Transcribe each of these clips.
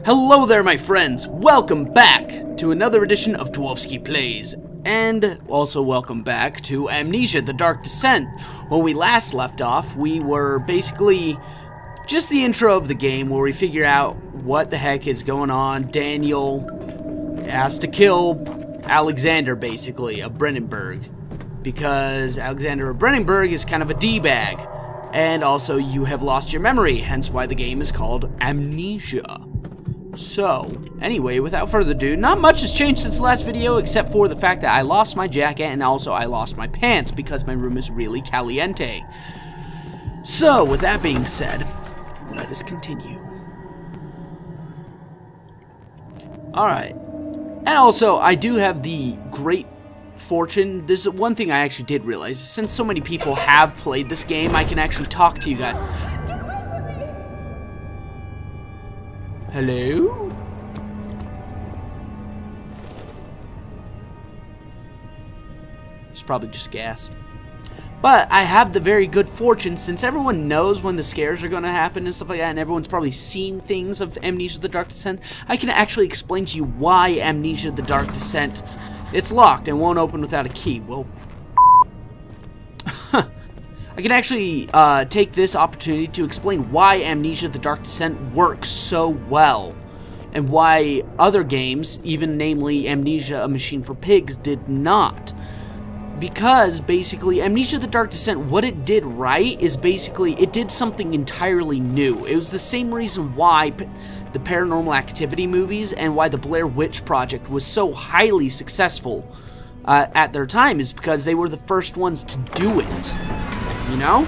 Hello there, my friends! Welcome back to another edition of Dwarfsky Plays, and also welcome back to Amnesia, The Dark Descent. When we last left off, we were basically just the intro of the game where we figure out what the heck is going on. Daniel has to kill Alexander, basically, of Brennenburg, because Alexander of Brennenburg is kind of a D-bag, and also you have lost your memory, hence why the game is called Amnesia. So, anyway, without further ado, not much has changed since the last video, except for the fact that I lost my jacket, and also I lost my pants, because my room is really caliente. So, with that being said, let us continue. Alright. And also, I do have the great fortune. There's one thing I actually did realize. Since so many people have played this game, I can actually talk to you guys. Hello? It's probably just gas. But I have the very good fortune, since everyone knows when the scares are going to happen and stuff like that, and everyone's probably seen things of Amnesia The Dark Descent, I can actually explain to you why Amnesia The Dark Descent, it's locked and won't open without a key. Well, I can actually take this opportunity to explain why Amnesia The Dark Descent works so well, and why other games, even namely Amnesia A Machine for Pigs, did not. Because, basically, Amnesia The Dark Descent, what it did right is basically, it did something entirely new. It was the same reason why the Paranormal Activity movies and why the Blair Witch Project was so highly successful at their time, is because they were the first ones to do it. You know?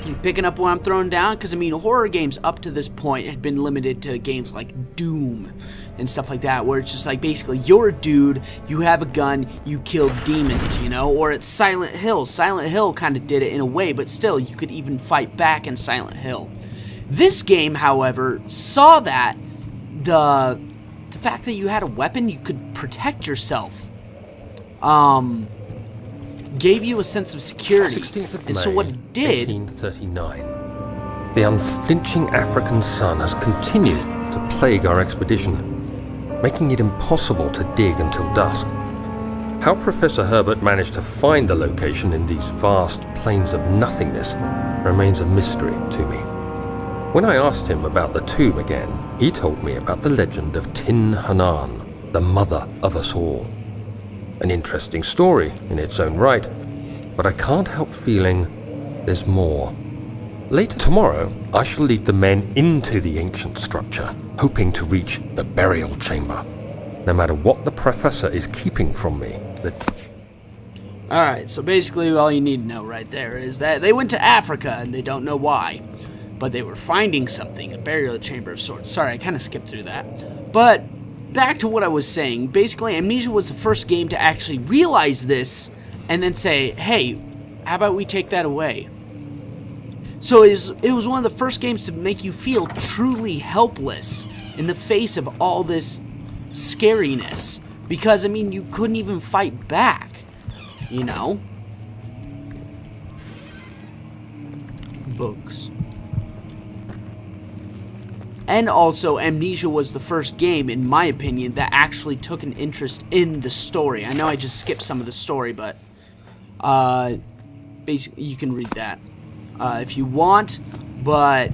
You picking up what I'm throwing down? Because, I mean, horror games up to this point had been limited to games like Doom and stuff like that, where it's just like, basically, you're a dude, you have a gun, you kill demons, you know? Or it's Silent Hill. Silent Hill kind of did it in a way, but still, you could even fight back in Silent Hill. This game, however, saw that the fact that you had a weapon, you could protect yourself, gave you a sense of security. 16th of and May, so what it did... 1839. The unflinching African sun has continued to plague our expedition, making it impossible to dig until dusk. How Professor Herbert managed to find the location in these vast plains of nothingness remains a mystery to me. When I asked him about the tomb again, he told me about the legend of Tin Hanan, the mother of us all. An interesting story in its own right, but I can't help feeling there's more. Later tomorrow, I shall lead the men into the ancient structure, hoping to reach the burial chamber. No matter what the professor is keeping from me, Alright, so basically all you need to know right there is that they went to Africa and they don't know why. But they were finding something, a burial chamber of sorts. Sorry, I kind of skipped through that. But back to what I was saying, basically Amnesia was the first game to actually realize this and then say, hey, how about we take that away? So it was one of the first games to make you feel truly helpless in the face of all this scariness. Because, I mean, you couldn't even fight back, you know? Books. And also, Amnesia was the first game, in my opinion, that actually took an interest in the story. I know I just skipped some of the story, but basically, you can read that if you want. But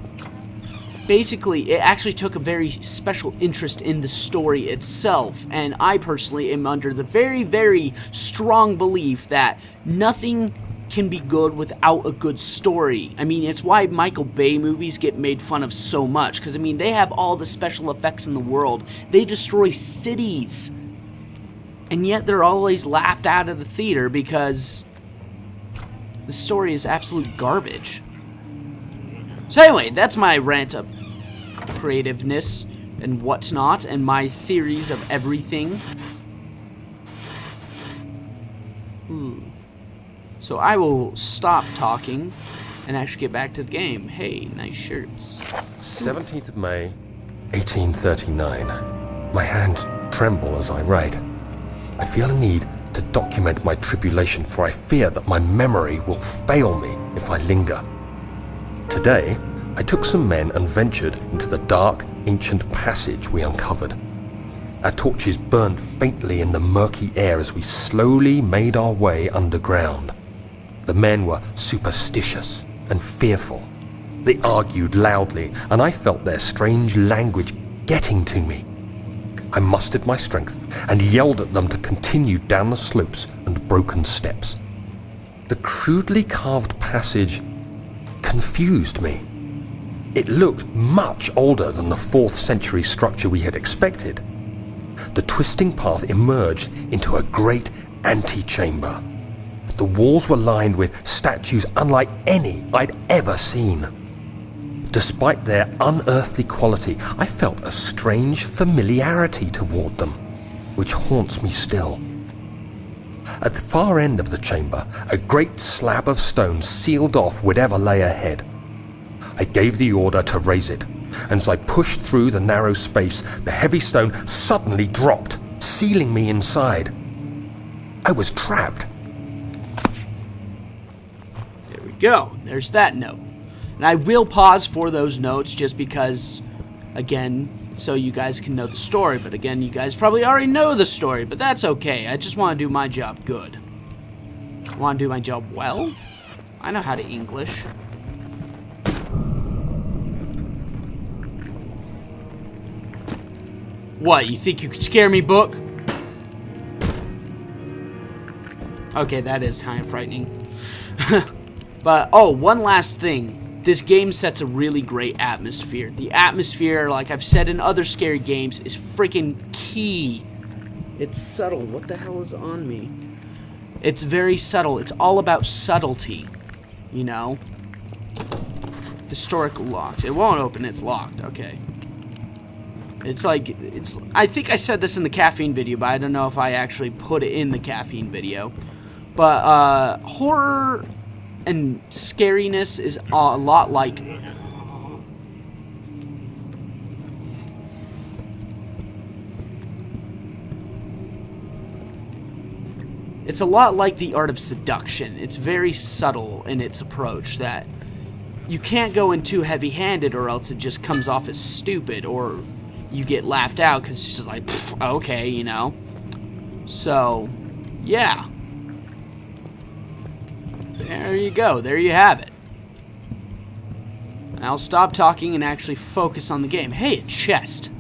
basically, it actually took a very special interest in the story itself. And I personally am under the very, very strong belief that nothing can be good without a good story. I mean, it's why Michael Bay movies get made fun of so much, because I mean, they have all the special effects in the world. They destroy cities, and yet they're always laughed out of the theater because the story is absolute garbage. So anyway, that's my rant of creativeness and whatnot, and my theories of everything. So I will stop talking and actually get back to the game. Hey, nice shirts. 17th of May, 1839. My hands tremble as I write. I feel a need to document my tribulation, for I fear that my memory will fail me if I linger. Today, I took some men and ventured into the dark, ancient passage we uncovered. Our torches burned faintly in the murky air as we slowly made our way underground. The men were superstitious and fearful. They argued loudly, and I felt their strange language getting to me. I mustered my strength and yelled at them to continue down the slopes and broken steps. The crudely carved passage confused me. It looked much older than the 4th century structure we had expected. The twisting path emerged into a great antechamber. The walls were lined with statues unlike any I'd ever seen. Despite their unearthly quality, I felt a strange familiarity toward them, which haunts me still. At the far end of the chamber, a great slab of stone sealed off whatever lay ahead. I gave the order to raise it, and as I pushed through the narrow space, the heavy stone suddenly dropped, sealing me inside. I was trapped. There we go. There's that note. And I will pause for those notes just because, again, so you guys can know the story. But again, you guys probably already know the story, but that's okay. I just want to do my job good. I want to do my job well. I know how to English. What, you think you could scare me, book? Okay, that is kind of frightening. But, oh, one last thing. This game sets a really great atmosphere. The atmosphere, like I've said in other scary games, is freaking key. It's subtle. What the hell is on me? It's very subtle. It's all about subtlety, you know? Historical locked. It won't open. It's locked. Okay. It's like, I think I said this in the caffeine video, but I don't know if I actually put it in the caffeine video. But, horror and scariness is a lot like... It's a lot like the art of seduction. It's very subtle in its approach, that you can't go in too heavy-handed or else it just comes off as stupid, or you get laughed out because it's just like, okay, you know? So, yeah. There you go. There you have it. I'll stop talking and actually focus on the game. Hey, a chest.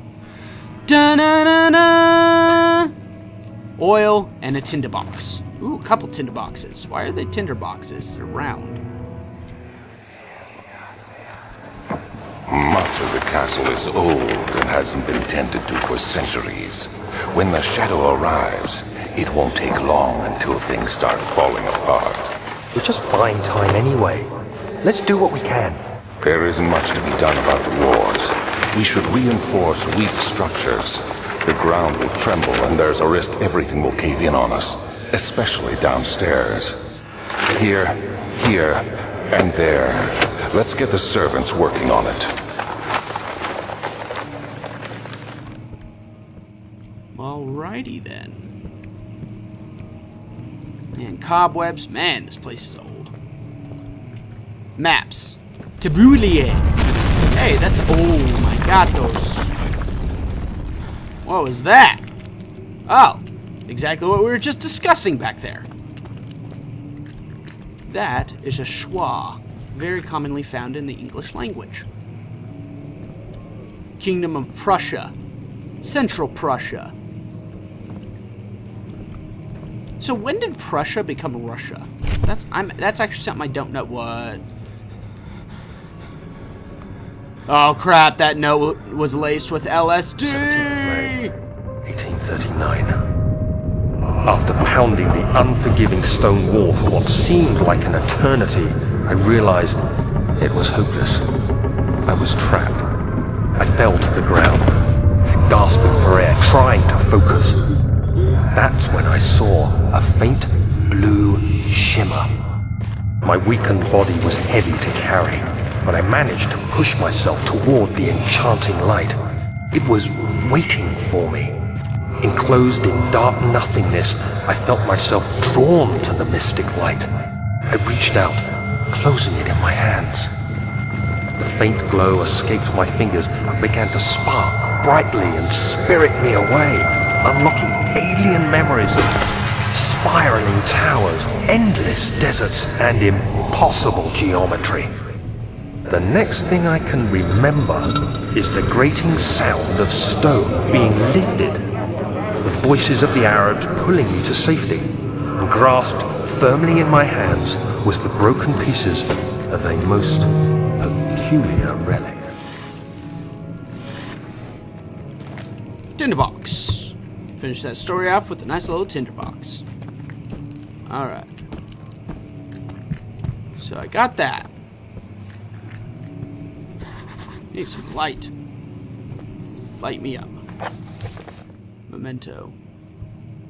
Da-na-na-na! Oil and a tinderbox. Ooh, a couple tinderboxes. Why are they tinderboxes? They're round. Much of the castle is old and hasn't been tended to for centuries. When the shadow arrives, it won't take long until things start falling apart. We're just buying time anyway. Let's do what we can. There isn't much to be done about the wars. We should reinforce weak structures. The ground will tremble and there's a risk everything will cave in on us, especially downstairs. Here, and there. Let's get the servants working on it. Alrighty then. And cobwebs. Man, this place is old. Maps. Tabulier. Hey, that's... Oh my god, those... What was that? Oh, exactly what we were just discussing back there. That is a schwa, very commonly found in the English language. Kingdom of Prussia. Central Prussia. So when did Prussia become Russia? That's actually something I don't know. What? Oh crap, that note was laced with LSD! 17th May, 1839. After pounding the unforgiving stone wall for what seemed like an eternity, I realized it was hopeless. I was trapped. I fell to the ground, gasping for air, trying to focus. That's when I saw a faint blue shimmer. My weakened body was heavy to carry, but I managed to push myself toward the enchanting light. It was waiting for me. Enclosed in dark nothingness, I felt myself drawn to the mystic light. I reached out, closing it in my hands. The faint glow escaped my fingers and began to spark brightly and spirit me away, unlocking alien memories of spiraling towers, endless deserts, and impossible geometry. The next thing I can remember is the grating sound of stone being lifted, the voices of the Arabs pulling me to safety, and grasped firmly in my hands was the broken pieces of a most peculiar relic. Tinderbox. Finish that story off with a nice little tinderbox. Alright. So I got that. Need some light. Light me up. Memento.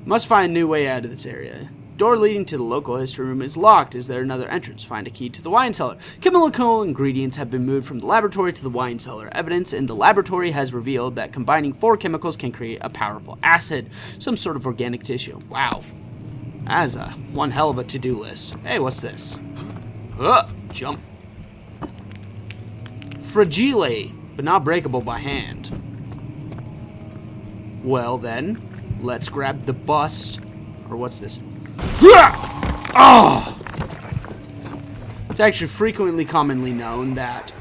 Must find a new way out of this area. Door leading to the local history room is locked. Is there another entrance? Find a key to the wine cellar. Chemical ingredients have been moved from the laboratory to the wine cellar. Evidence in the laboratory has revealed that combining 4 chemicals can create a powerful acid, some sort of organic tissue. Wow. That's one hell of a to-do list. Hey, what's this? Jump. Fragile, but not breakable by hand. Well then, let's grab the bust. Or what's this? Oh! It's actually frequently commonly known that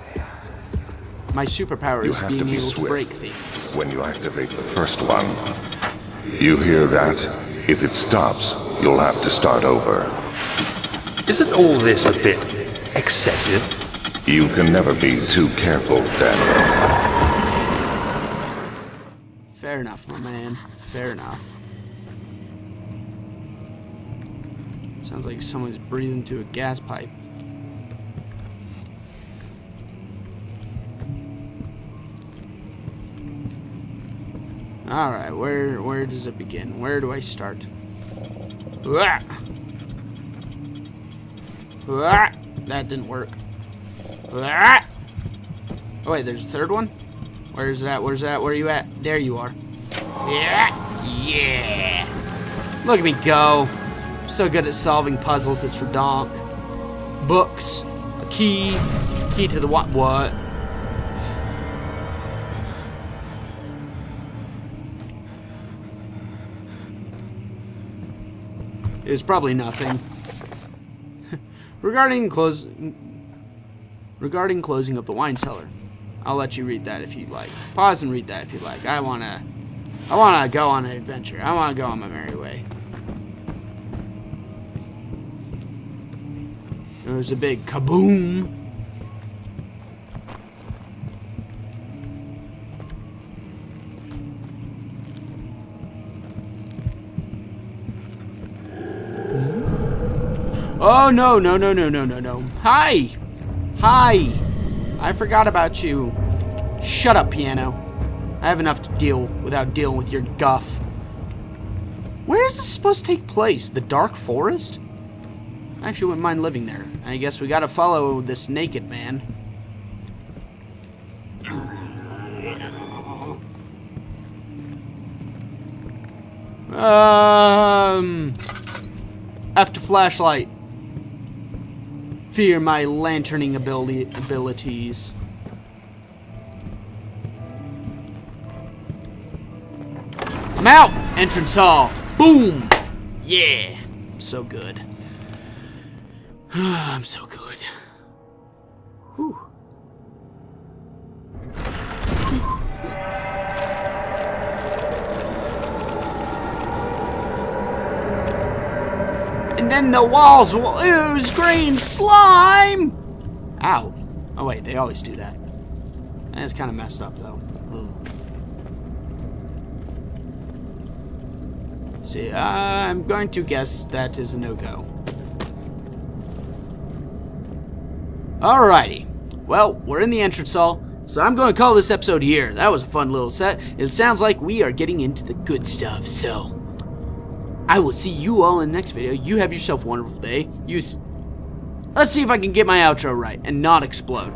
my superpower is being able to break things. When you activate the first one, you hear that? If it stops, you'll have to start over. Isn't all this a bit excessive? You can never be too careful, Daniel. Fair enough, my man. Fair enough. Sounds like someone's breathing through a gas pipe. Alright, where does it begin? Where do I start? That didn't work. Oh wait, there's a third one? Where's that? Where's that? Where are you at? There you are. Yeah! Look at me go. I'm so good at solving puzzles, it's redonk. Books. A key. Key to the what? What? It was probably nothing. Regarding closing of the wine cellar. I'll let you read that if you'd like. Pause and read that if you'd like. I wanna go on an adventure. I wanna go on my merry way. There's a big kaboom. Oh, no. Hi! Hi! I forgot about you. Shut up, piano. I have enough to deal without dealing with your guff. Where is this supposed to take place? The dark forest? I actually wouldn't mind living there. I guess we gotta follow this naked man. After flashlight. Fear my lanterning abilities. I'm out! Entrance hall. Boom! Yeah. I'm so good. I'm so good. Whew. And then the walls will ooze green slime! Ow. Oh wait, they always do that. That's kind of messed up though. Ugh. See, I'm going to guess that is a no-go. Alrighty. Well, we're in the entrance hall, so I'm going to call this episode here. That was a fun little set. It sounds like we are getting into the good stuff, so I will see you all in the next video. You have yourself a wonderful day. Let's see if I can get my outro right and not explode.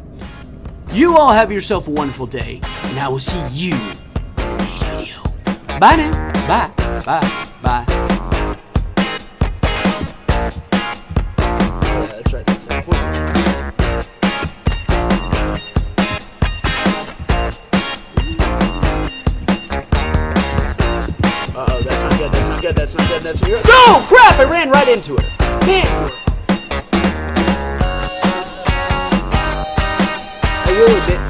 You all have yourself a wonderful day, and I will see you in the next video. Bye now. Bye. Bye. Bye. Yeah, that's right. That's important. that's not good, that's not good. No! Crap! I ran right into her. Man! I will admit,